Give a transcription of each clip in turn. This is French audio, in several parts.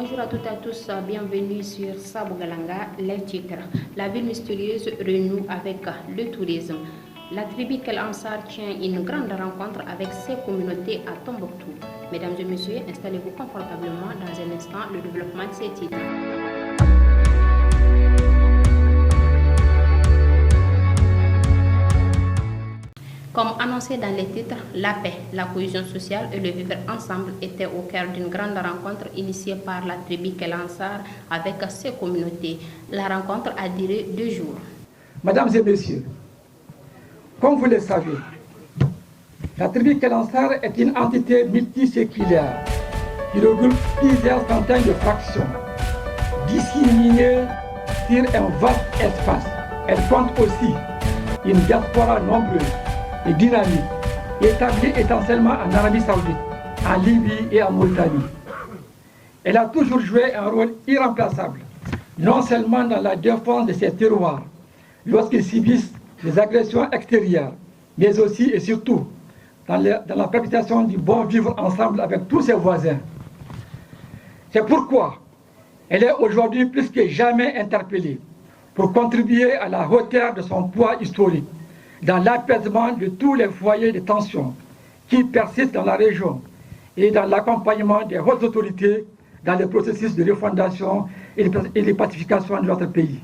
Bonjour à toutes et à tous, bienvenue sur Sabougalanga, les titres. La ville mystérieuse renoue avec le tourisme. La tribu Kel Ansar tient une grande rencontre avec ses communautés à Tombouctou. Mesdames et messieurs, installez-vous confortablement dans un instant le développement de ces titres. Comme annoncé dans les titres, la paix, la cohésion sociale et le vivre ensemble étaient au cœur d'une grande rencontre initiée par la tribu Kel Ansar avec ses communautés. La rencontre a duré 2 jours. Mesdames et messieurs, comme vous le savez, la tribu Kel Ansar est une entité multiséculaire qui regroupe plusieurs centaines de fractions, disséminées sur un vaste espace. Elle compte aussi une diaspora nombreuse et dynamique, établie essentiellement en Arabie Saoudite, en Libye et en Mauritanie. Elle a toujours joué un rôle irremplaçable, non seulement dans la défense de ses terroirs, lorsqu'ils subissent des agressions extérieures, mais aussi et surtout dans la perpétuation du bon vivre ensemble avec tous ses voisins. C'est pourquoi elle est aujourd'hui plus que jamais interpellée pour contribuer à la hauteur de son poids historique dans l'apaisement de tous les foyers de tension qui persistent dans la région et dans l'accompagnement des hautes autorités dans le processus de refondation et de pacification de notre pays.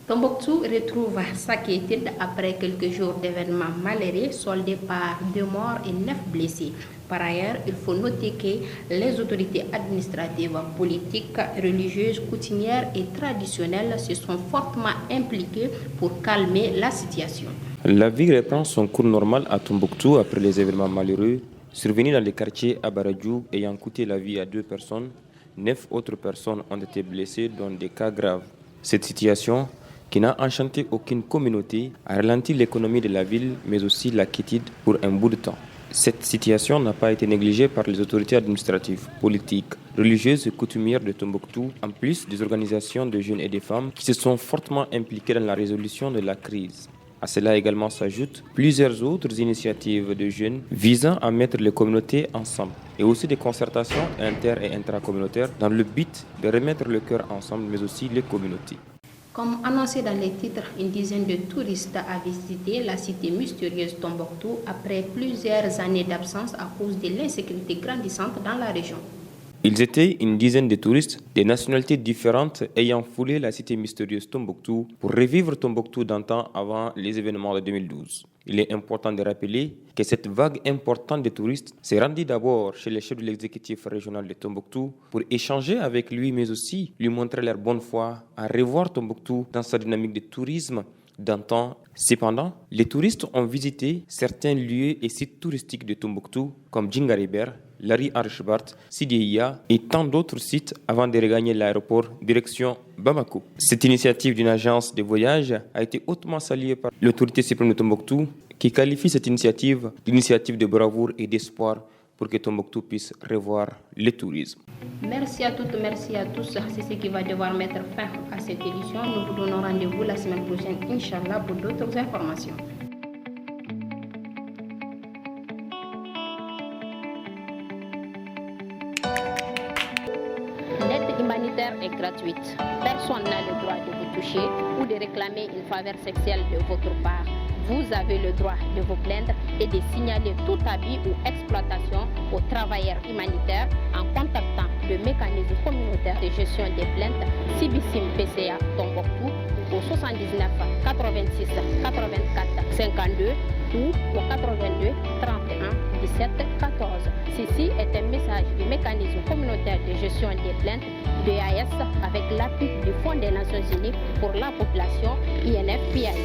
Tombouctou retrouve sa quiétude après quelques jours d'événements malheureux soldés par 2 morts et 9 blessés. Par ailleurs, il faut noter que les autorités administratives, politiques, religieuses, coutumières et traditionnelles se sont fortement impliquées pour calmer la situation. La vie reprend son cours normal à Tombouctou après les événements malheureux survenus dans les quartiers Abaradjou ayant coûté la vie à 2 personnes. 9 autres personnes ont été blessées dans des cas graves. Cette situation, qui n'a enchanté aucune communauté, a ralenti l'économie de la ville, mais aussi la quiétude pour un bout de temps. Cette situation n'a pas été négligée par les autorités administratives, politiques, religieuses et coutumières de Tombouctou, en plus des organisations de jeunes et de femmes qui se sont fortement impliquées dans la résolution de la crise. À cela également s'ajoutent plusieurs autres initiatives de jeunes visant à mettre les communautés ensemble et aussi des concertations inter- et intracommunautaires dans le but de remettre le cœur ensemble, mais aussi les communautés. Comme annoncé dans les titres, une dizaine de touristes a visité la cité mystérieuse Tombouctou après plusieurs années d'absence à cause de l'insécurité grandissante dans la région. Ils étaient une dizaine de touristes des nationalités différentes ayant foulé la cité mystérieuse Tombouctou pour revivre Tombouctou d'antan avant les événements de 2012. Il est important de rappeler que cette vague importante de touristes s'est rendue d'abord chez les chefs de l'exécutif régional de Tombouctou pour échanger avec lui, mais aussi lui montrer leur bonne foi à revoir Tombouctou dans sa dynamique de tourisme d'antan. Cependant, les touristes ont visité certains lieux et sites touristiques de Tombouctou comme Djingariber, Lari Archbart, Sidiya et tant d'autres sites avant de regagner l'aéroport direction Bamako. Cette initiative d'une agence de voyage a été hautement saluée par l'autorité suprême de Tombouctou qui qualifie cette initiative d'initiative de bravoure et d'espoir pour que Tombouctou puisse revoir le tourisme. Merci à toutes, merci à tous. C'est ce qui va devoir mettre fin à cette édition. Nous vous donnons rendez-vous la semaine prochaine, Inch'Allah, pour d'autres informations. L'aide humanitaire est gratuite. Personne n'a le droit de vous toucher ou de réclamer une faveur sexuelle de votre part. Vous avez le droit de vous plaindre et de signaler tout abus ou exploitation aux travailleurs humanitaires en contactant le mécanisme communautaire de gestion des plaintes Sibissim PCA Tombouctou au 79 86 84 52 ou au 82 31 17 14. Ceci est un message du mécanisme communautaire de gestion des plaintes d'EAS avec l'appui du Fonds des Nations Unies pour la population INFPI.